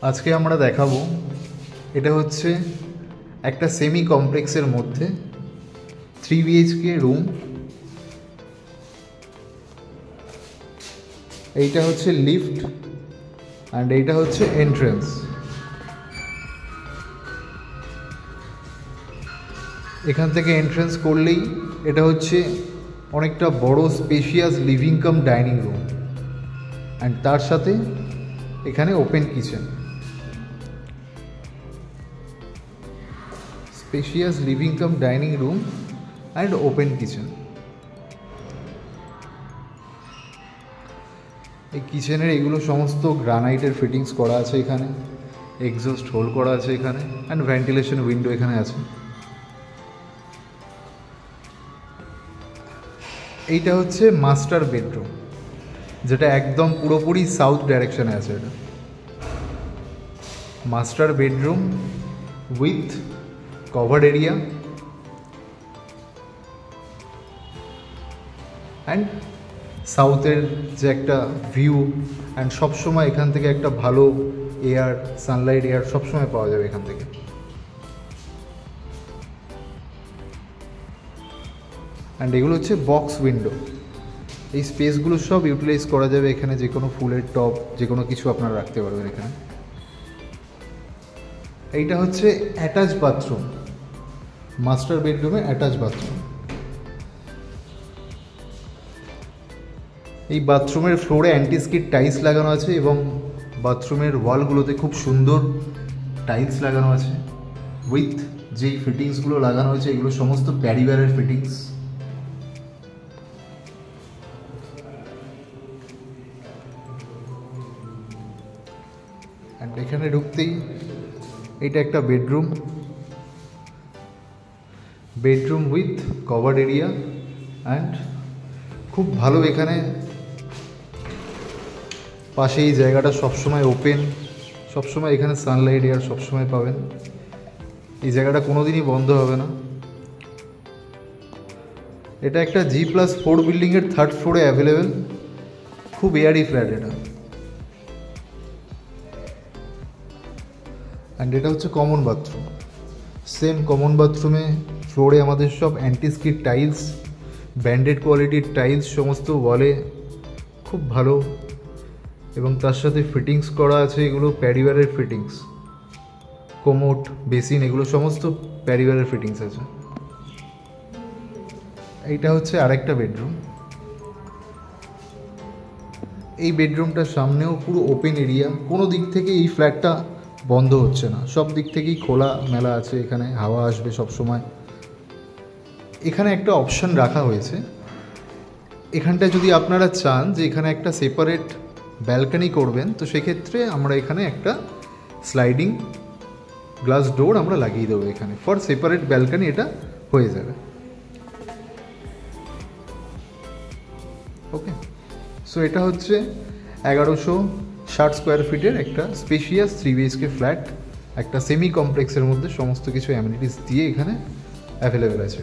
আজকে আমরা দেখাবো এটা হচ্ছে একটা সেমি কমপ্লেক্সের মধ্যে 3 BHK রুম। এইটা হচ্ছে লিফট অ্যান্ড এইটা হচ্ছে এন্ট্রেন্স। এখান থেকে এন্ট্রেন্স করলেই এটা হচ্ছে অনেকটা বড় spacious living cum dining room and তার সাথে এখানে open kitchen. Spacious living cum dining room and open kitchen. এই কিচেনের এগুলো সমস্ত গ্রানাইটের ফিটিংস করা আছে এখানে, এক্সস্ট হোল করা আছে এখানে অ্যান্ড ভেন্টিলেশন উইন্ডো এখানে আছে। এইটা হচ্ছে মাস্টার বেডরুম, যেটা একদম পুরোপুরি সাউথ ডাইরেকশনে আছে। এটা master bedroom with covered area and সাউথের যে একটা ভিউ অ্যান্ড সবসময় এখান থেকে একটা ভালো এয়ার, সানলাইট এয়ার সবসময় পাওয়া যাবে এখান থেকে। অ্যান্ড এগুলো হচ্ছে বক্স উইন্ডো। এই স্পেসগুলো সব ইউটিলাইজ করা যাবে এখানে, যে কোনো ফুলের টব, যে কোনো কিছু আপনারা রাখতে পারবেন এখানে। এইটা হচ্ছে অ্যাটাচ বাথরুম, মাস্টার বেডরুমে অ্যাটাচ বাথরুম। এই বাথরুমের ফ্লোরে অ্যান্টিস্কিড টাইলস লাগানো আছে এবং বাথরুমের ওয়ালগুলোতে খুব সুন্দর টাইলস লাগানো আছে উইথ যেই ফিটিংসগুলো লাগানো হয়েছে এগুলো সমস্ত প্যারিওয়ারের ফিটিংস। অ্যান্ড এখানে ঢুকতেই এটা একটা bedroom, bedroom with covered area and খুব ভালো। এখানে পাশে এই জায়গাটা সবসময় ওপেন, সবসময় এখানে সানলাইট এয়ার সবসময় পাবেন। এই জায়গাটা কোনো দিনই বন্ধ হবে না। এটা একটা G+4 বিল্ডিংয়ের 3rd ফ্লোরে অ্যাভেলেবেল, খুব এয়ারি ফ্ল্যাট এটা। অ্যান্ড এটা হচ্ছে কমন বাথরুম। সেম কমন বাথরুমে ফ্লোরে আমাদের সব অ্যান্টিস্কিড টাইলস, ব্যান্ডেড কোয়ালিটির টাইলস সমস্ত ওয়ালে খুব ভালো, এবং তার সাথে ফিটিংস করা আছে এগুলো প্যারিওয়ারের ফিটিংস। কোমোট, বেসিন এগুলো সমস্ত প্যারিওয়ারের ফিটিংস আছে। এইটা হচ্ছে আরেকটা বেডরুম। এই বেডরুমটার সামনেও পুরো ওপেন এরিয়া, কোনো দিক থেকে এই ফ্ল্যাটটা বন্ধ হচ্ছে না, সব দিক থেকেই খোলা মেলা আছে, এখানে হাওয়া আসবে সব সময়। এখানে একটা অপশান রাখা হয়েছে, এখানটায় যদি আপনারা চান যে এখানে একটা সেপারেট ব্যালকনি করবেন, তো সেক্ষেত্রে আমরা এখানে একটা স্লাইডিং গ্লাস ডোর আমরা লাগিয়ে দেবো এখানে, ফর সেপারেট ব্যালকনি এটা হয়ে যাবে। ওকে, সো এটা হচ্ছে 1160 স্কোয়ার ফিটের একটা স্পেশিয়াস 3 BHK ফ্ল্যাট, একটা সেমি কমপ্লেক্সের মধ্যে সমস্ত কিছু অ্যামিনিটিস দিয়ে এখানে অ্যাভেলেবেল আছে।